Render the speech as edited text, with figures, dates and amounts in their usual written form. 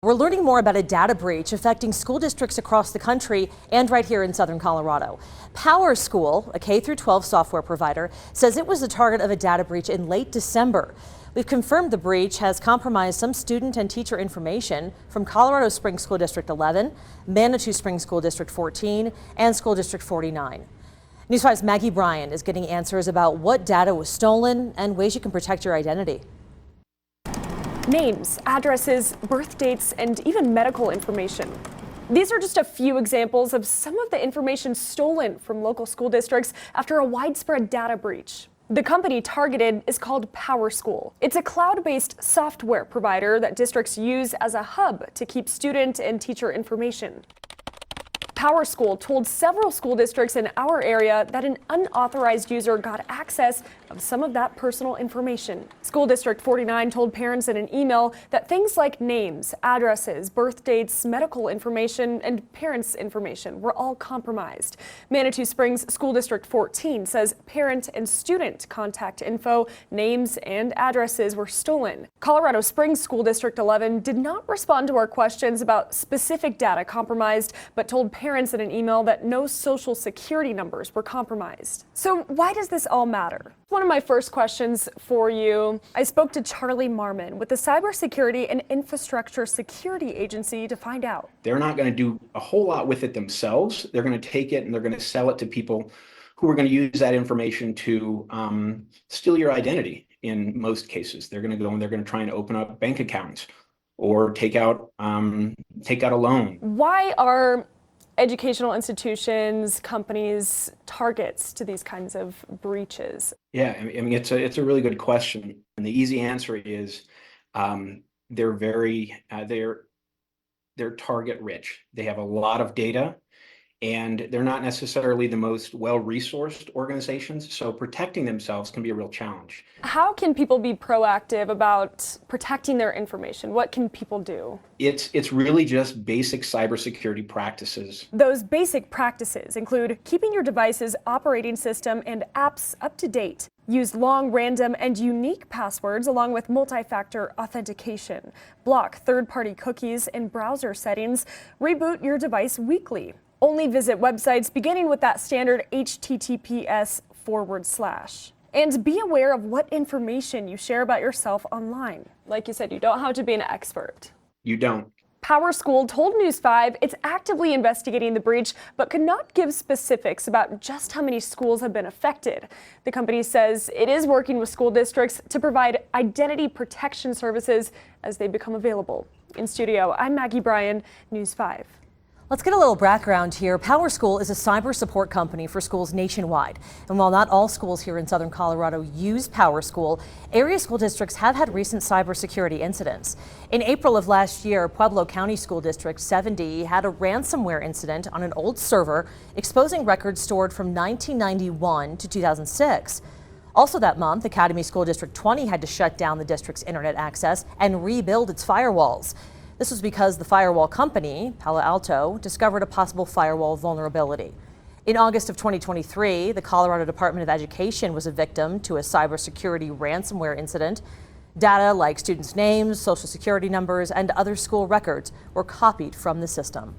We're learning more about a data breach affecting school districts across the country and right here in southern Colorado. Power School, a K-12 software provider, says it was the target of a data breach in late December. We've confirmed the breach has compromised some student and teacher information from Colorado Springs School District 11, Manitou Springs School District 14, and School District 49. News 5's Maggie Bryan is getting answers about what data was stolen and ways you can protect your identity. Names, addresses, birth dates, and even medical information. These are just a few examples of some of the information stolen from local school districts after a widespread data breach. The company targeted is called Power School. It's a cloud-based software provider that districts use as a hub to keep student and teacher information. Power School told several school districts in our area that an unauthorized user got access of some of that personal information. School District 49 told parents in an email that things like names, addresses, birth dates, medical information, and parents' information were all compromised. Manitou Springs School District 14 says parent and student contact info, names, and addresses were stolen. Colorado Springs School District 11 did not respond to our questions about specific data compromised, but told parents in an email that no social security numbers were compromised. So why does this all matter? One of my first questions for you, I spoke to Charlie Marmon with the Cybersecurity and Infrastructure Security Agency to find out. They're not going to do a whole lot with it themselves. They're going to take it and they're going to sell it to people who are going to use that information to steal your identity in most cases. They're going to go and they're going to try and open up bank accounts or take out a loan. Why are educational institutions, companies, targets to these kinds of breaches? Yeah, I mean, it's a really good question, and the easy answer is they're target rich. They have a lot of data, and they're not necessarily the most well-resourced organizations, so protecting themselves can be a real challenge. How can people be proactive about protecting their information? What can people do? It's really just basic cybersecurity practices. Those basic practices include keeping your device's operating system and apps up to date. Use long, random, and unique passwords along with multi-factor authentication. Block third-party cookies and browser settings. Reboot your device weekly. Only visit websites beginning with that standard HTTPS/. And be aware of what information you share about yourself online. Like you said, you don't have to be an expert. You don't. Power School told News 5 it's actively investigating the breach, but could not give specifics about just how many schools have been affected. The company says it is working with school districts to provide identity protection services as they become available. In studio, I'm Maggie Bryan, News 5. Let's get a little background here. Power School is a cyber support company for schools nationwide. And while not all schools here in southern Colorado use Power School, area school districts have had recent cybersecurity incidents. In April of last year, Paso County School District 70 had a ransomware incident on an old server, exposing records stored from 1991 to 2006. Also that month, Academy School District 20 had to shut down the district's internet access and rebuild its firewalls. This was because the firewall company, Palo Alto, discovered a possible firewall vulnerability. In August of 2023, the Colorado Department of Education was a victim to a cybersecurity ransomware incident. Data like students' names, social security numbers, and other school records were copied from the system.